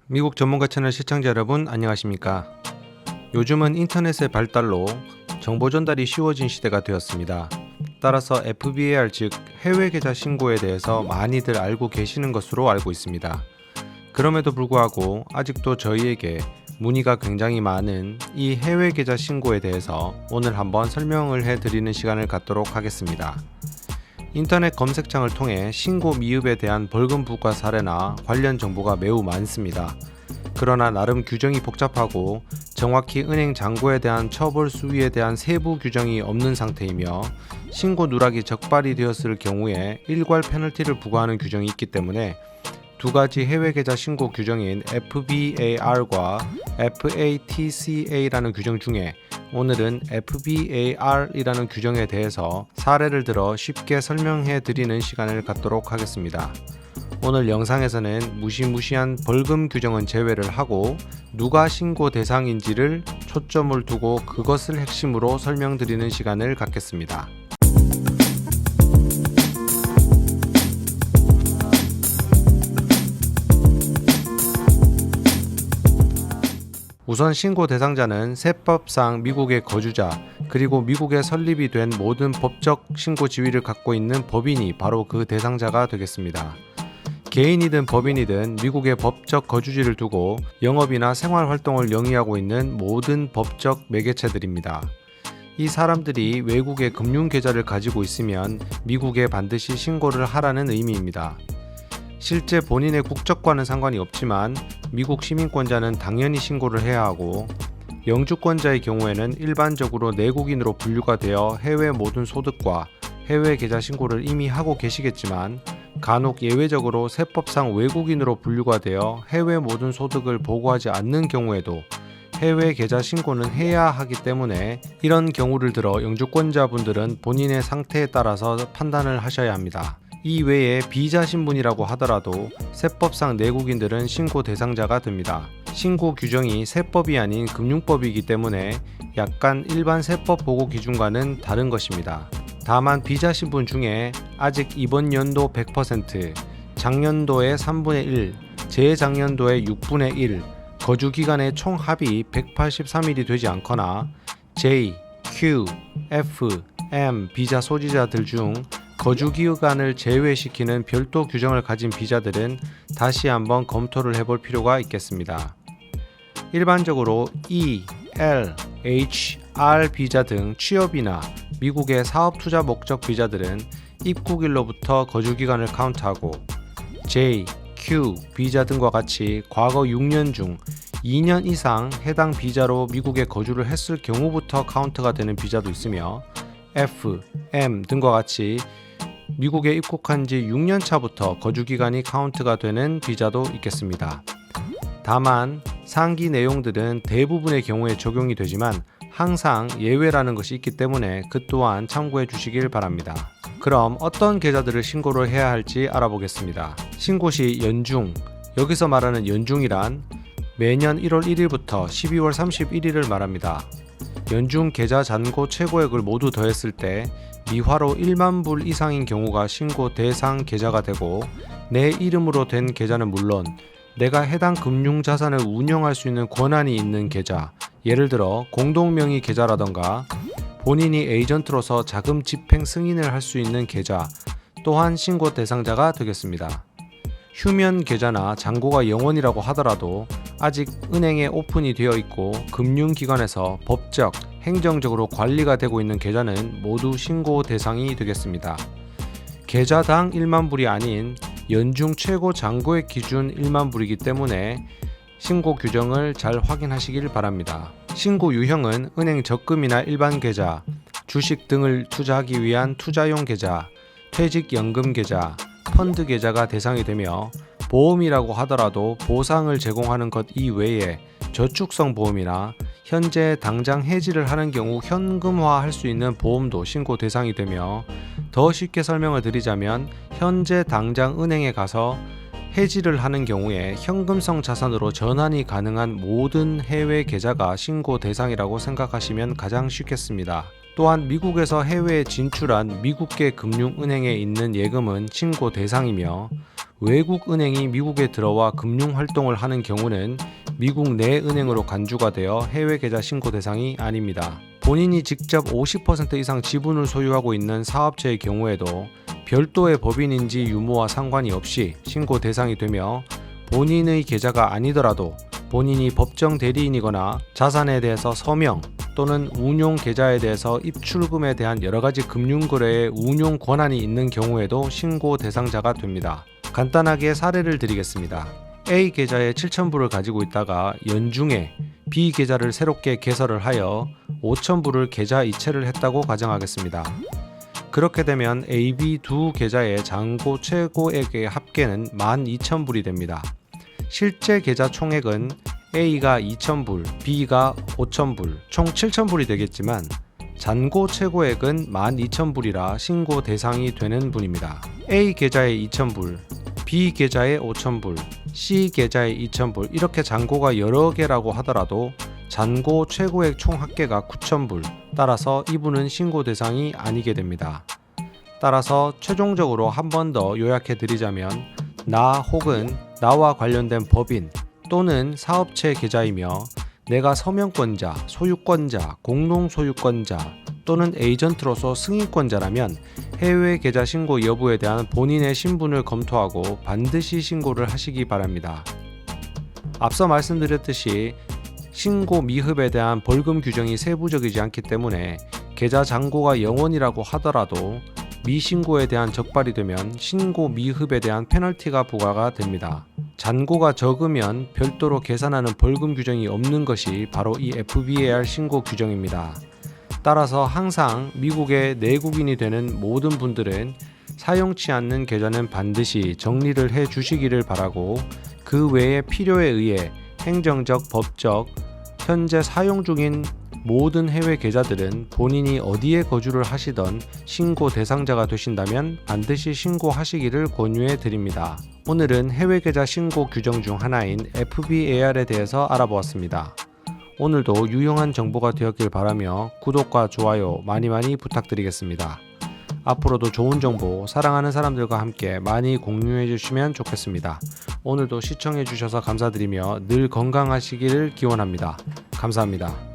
미국 전문가 채널 시청자 여러분 안녕하십니까? 요즘은 인터넷의 발달로 정보 전달이 쉬워진 시대가 되었습니다. 따라서 FBAR 즉 해외 계좌 신고에 대해서 많이들 알고 계시는 것으로 알고 있습니다. 그럼에도 불구하고 아직도 저희에게 문의가 굉장히 많은 이 해외 계좌 신고에 대해서 오늘 한번 설명을 해드리는 시간을 갖도록 하겠습니다. 인터넷 검색창을 통해 신고 미흡에 대한 벌금 부과 사례나 관련 정보가 매우 많습니다. 그러나 나름 규정이 복잡하고 정확히 은행 잔고에 대한 처벌 수위에 대한 세부 규정이 없는 상태이며 신고 누락이 적발이 되었을 경우에 일괄 페널티를 부과하는 규정이 있기 때문에 두 가지 해외 계좌 신고 규정인 FBAR과 FATCA라는 규정 중에 오늘은 FBAR이라는 규정에 대해서 사례를 들어 쉽게 설명해 드리는 시간을 갖도록 하겠습니다. 오늘 영상에서는 무시무시한 벌금 규정은 제외를 하고 누가 신고 대상인지를 초점을 두고 그것을 핵심으로 설명드리는 시간을 갖겠습니다. 우선 신고 대상자는 세법상 미국의 거주자 그리고 미국에 설립이 된 모든 법적 신고 지위를 갖고 있는 법인이 바로 그 대상자가 되겠습니다. 개인이든 법인이든 미국의 법적 거주지를 두고 영업이나 생활활동을 영위하고 있는 모든 법적 매개체들입니다. 이 사람들이 외국의 금융계좌를 가지고 있으면 미국에 반드시 신고를 하라는 의미입니다. 실제 본인의 국적과는 상관이 없지만 미국 시민권자는 당연히 신고를 해야 하고 영주권자의 경우에는 일반적으로 내국인으로 분류가 되어 해외 모든 소득과 해외 계좌 신고를 이미 하고 계시겠지만 간혹 예외적으로 세법상 외국인으로 분류가 되어 해외 모든 소득을 보고하지 않는 경우에도 해외 계좌 신고는 해야 하기 때문에 이런 경우를 들어 영주권자분들은 본인의 상태에 따라서 판단을 하셔야 합니다. 이 외에 비자 신분이라고 하더라도 세법상 내국인들은 신고 대상자가 됩니다. 신고 규정이 세법이 아닌 금융법이기 때문에 약간 일반 세법 보고 기준과는 다른 것입니다. 다만 비자 신분 중에 아직 이번 연도 100%, 작년도의 3분의 1, 재작년도의 6분의 1, 거주 기간의 총 합이 183일이 되지 않거나 J, Q, F, M 비자 소지자들 중 거주 기간을 제외시키는 별도 규정을 가진 비자들은 다시 한번 검토를 해볼 필요가 있겠습니다. 일반적으로 E, L, H, R 비자 등 취업이나 미국의 사업 투자 목적 비자들은 입국일로부터 거주 기간을 카운트하고 J, Q 비자 등과 같이 과거 6년 중 2년 이상 해당 비자로 미국에 거주를 했을 경우부터 카운트가 되는 비자도 있으며 F, M 등과 같이 미국에 입국한 지 6년 차부터 거주 기간이 카운트가 되는 비자도 있겠습니다. 다만 상기 내용들은 대부분의 경우에 적용이 되지만 항상 예외라는 것이 있기 때문에 그 또한 참고해 주시길 바랍니다. 그럼 어떤 계좌들을 신고를 해야 할지 알아보겠습니다. 신고 시 연중, 여기서 말하는 연중이란 매년 1월 1일부터 12월 31일을 말합니다. 연중 계좌 잔고 최고액을 모두 더했을 때 미화로 1만 불 이상인 경우가 신고 대상 계좌가 되고 내 이름으로 된 계좌는 물론 내가 해당 금융자산을 운영할 수 있는 권한이 있는 계좌, 예를 들어 공동명의 계좌라던가 본인이 에이전트로서 자금 집행 승인을 할 수 있는 계좌 또한 신고 대상자가 되겠습니다. 휴면 계좌나 잔고가 영원이라고 하더라도 아직 은행에 오픈이 되어 있고 금융기관에서 법적, 행정적으로 관리가 되고 있는 계좌는 모두 신고 대상이 되겠습니다. 계좌당 1만 불이 아닌 연중 최고 잔고액 기준 1만 불이기 때문에 신고 규정을 잘 확인하시길 바랍니다. 신고 유형은 은행 적금이나 일반 계좌, 주식 등을 투자하기 위한 투자용 계좌, 퇴직연금 계좌, 펀드 계좌가 대상이 되며 보험이라고 하더라도 보상을 제공하는 것 이외에 저축성 보험이나 현재 당장 해지를 하는 경우 현금화할 수 있는 보험도 신고 대상이 되며 더 쉽게 설명을 드리자면 현재 당장 은행에 가서 해지를 하는 경우에 현금성 자산으로 전환이 가능한 모든 해외 계좌가 신고 대상이라고 생각하시면 가장 쉽겠습니다. 또한 미국에서 해외에 진출한 미국계 금융은행에 있는 예금은 신고 대상이며 외국 은행이 미국에 들어와 금융 활동을 하는 경우는 미국 내 은행으로 간주가 되어 해외 계좌 신고 대상이 아닙니다. 본인이 직접 50% 이상 지분을 소유하고 있는 사업체의 경우에도 별도의 법인인지 유무와 상관이 없이 신고 대상이 되며, 본인의 계좌가 아니더라도 본인이 법정 대리인이거나 자산에 대해서 서명 또는 운용 계좌에 대해서 입출금에 대한 여러가지 금융거래의 운용 권한이 있는 경우에도 신고 대상자가 됩니다. 간단하게 사례를 드리겠습니다. A 계좌에 7,000불을 가지고 있다가 연중에 B 계좌를 새롭게 개설을 하여 5,000불을 계좌 이체를 했다고 가정하겠습니다. 그렇게 되면 A, B 두 계좌의 잔고 최고액의 합계는 12,000불이 됩니다. 실제 계좌 총액은 A가 2,000불, B가 5,000불, 총 7,000불이 되겠지만 잔고 최고액은 12,000불이라 신고 대상이 되는 분입니다. A 계좌에 2,000불, B 계좌에 5,000불, C 계좌에 2,000불, 이렇게 잔고가 여러 개라고 하더라도 잔고 최고액 총 합계가 9,000불, 따라서 이분은 신고 대상이 아니게 됩니다. 따라서 최종적으로 한 번 더 요약해 드리자면, 나 혹은 나와 관련된 법인 또는 사업체 계좌이며 내가 서명권자, 소유권자, 공동소유권자 또는 에이전트로서 승인권자라면 해외 계좌 신고 여부에 대한 본인의 신분을 검토하고 반드시 신고를 하시기 바랍니다. 앞서 말씀드렸듯이 신고 미흡에 대한 벌금 규정이 세부적이지 않기 때문에 계좌 잔고가 0원이라고 하더라도 미신고에 대한 적발이 되면 신고 미흡에 대한 페널티가 부과가 됩니다. 잔고가 적으면 별도로 계산하는 벌금 규정이 없는 것이 바로 이 FBAR 신고 규정입니다. 따라서 항상 미국의 내국인이 되는 모든 분들은 사용치 않는 계좌는 반드시 정리를 해 주시기를 바라고, 그 외에 필요에 의해 행정적, 법적, 현재 사용 중인 모든 해외 계좌들은 본인이 어디에 거주를 하시던 신고 대상자가 되신다면 반드시 신고하시기를 권유해 드립니다. 오늘은 해외 계좌 신고 규정 중 하나인 FBAR에 대해서 알아보았습니다. 오늘도 유용한 정보가 되었길 바라며 구독과 좋아요 많이 부탁드리겠습니다. 앞으로도 좋은 정보 사랑하는 사람들과 함께 많이 공유해 주시면 좋겠습니다. 오늘도 시청해 주셔서 감사드리며 늘 건강하시기를 기원합니다. 감사합니다.